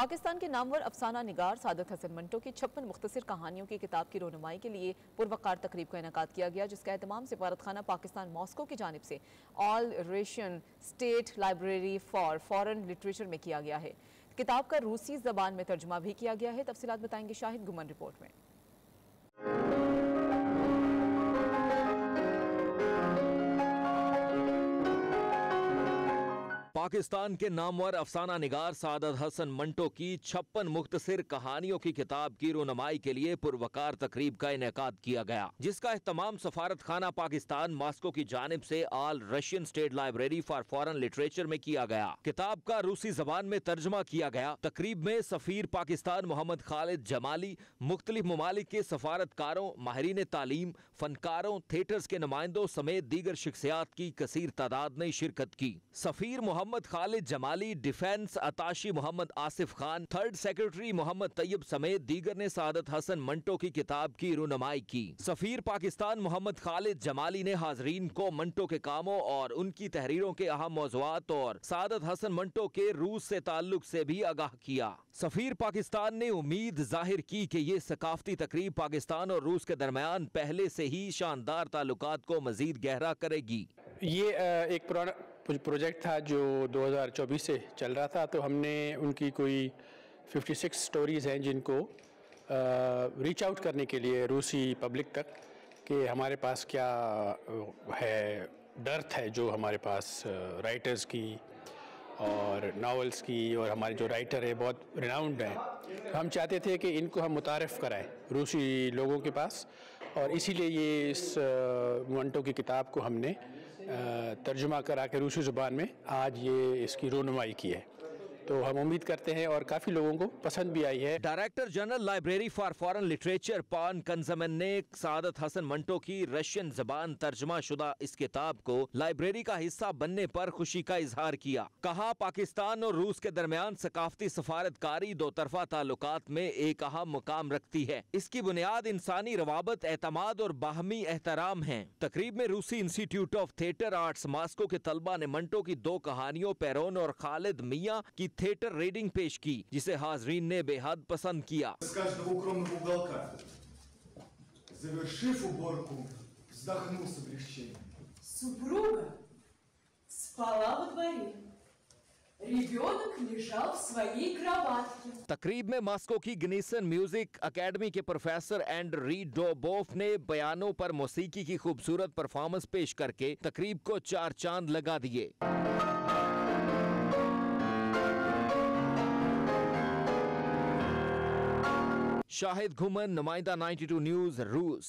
पाकिस्तान के नामवर अफसाना निगार सादत हसन मंटो की 56 मुख्तसर कहानियों की किताब की रोनुमाई के लिए पुरवकार तकरीब का इनेकाद किया गया, जिसका एहतमाम सफारतखाना पाकिस्तान मॉस्को की जानिब से all Russian state library for foreign literature में किया गया है। किताब का रूसी जबान में तर्जुमा भी किया गया है। तफसीलात बताएंगे शाहिद गुमन रिपोर्ट में। पाकिस्तान के नामवर अफसाना निगार सादत हसन मंटो की 56 मुख्तसर कहानियों की किताब की रोनुमाई के लिए पुरवकार तकरीब का इनेकाद किया गया, जिसका एहतमाम सफारत खाना पाकिस्तान मॉस्को की जानिब से all Russian state library for foreign literature में किया गया। किताब का रूसी जबान में तर्जमा किया गया। तकरीब में सफीर पाकिस्तान मोहम्मद खालिद जमाली, मुख्तलिफ ममालिक के सफारतकारों, माहिरीन तालीम, फनकारों, थिएटर्स के नुमाइंदों समेत दीगर शख्सियात की कसीर तादाद ने शिरकत की। सफीर Mohammad Khalid Jamali, defence attaché Mohammad Asif Khan, third secretary Mohammad Tayyab समेत दीगर ने सादत हसन मंटो की किताब की रोनुमाई की। सफीर पाकिस्तान मोहम्मद खालिद जमाली ने हाजरीन को मंटो के कामों और उनकी तहरीरों के अहम मौज़ूआत और सादत हसन मंटो के रूस से ताल्लुक से भी आगाह किया। सफीर पाकिस्तान ने उम्मीद जाहिर की कि ये सकाफती तकरीब पाकिस्तान और रूस के दरमियान पहले से ही शानदार ताल्लुकात को मजीद गहरा करेगी। ये एक पुराना प्रोजेक्ट था जो 2024 से चल रहा था, तो हमने उनकी कोई 56 स्टोरीज़ हैं जिनको रीच आउट करने के लिए रूसी पब्लिक तक कि हमारे पास क्या है, डर्थ है जो हमारे पास राइटर्स की और नावल्स की, और हमारे जो राइटर है बहुत रिनाउंड हैं। हम चाहते थे कि इनको हम मुतारिफ़ कराएं रूसी लोगों के पास, और इसीलिए ये इस मंटो की किताब को हमने तर्जुमा करा के रूसी ज़ुबान में आज ये इसकी रोनुमाई की है। तो हम उम्मीद करते हैं और काफ़ी लोगों को पसंद भी आई है। Director general library for foreign literature पान कंजमन ने सादत हसन मंटो की रशियन जबान तर्जुमा शुदा इस किताब को लाइब्रेरी का हिस्सा बनने पर खुशी का इजहार किया। कहा, पाकिस्तान और रूस के दरमियान सकाफती सफारतकारी दो तरफा ताल्लुकात में एक अहम मुकाम रखती है। इसकी बुनियाद इंसानी रवाबत, एतमाद और बाहमी एहतराम है। तकरीब में रूसी institute of theatre arts Moscow के तलबा ने मंटो की 2 कहानियों पेरोन और खालिद मियां की थिएटर रीडिंग पेश की, जिसे हाजरीन ने बेहद पसंद किया। तकरीब में मॉस्को की गनीसन म्यूजिक अकेडमी के प्रोफेसर एंड्री डोबोफ ने बयानों पर मौसीकी की खूबसूरत परफॉर्मेंस पेश करके तकरीब को 4 चांद लगा दिए। शाहिद गुमन, नुमाइंदा 92 न्यूज़, रूस।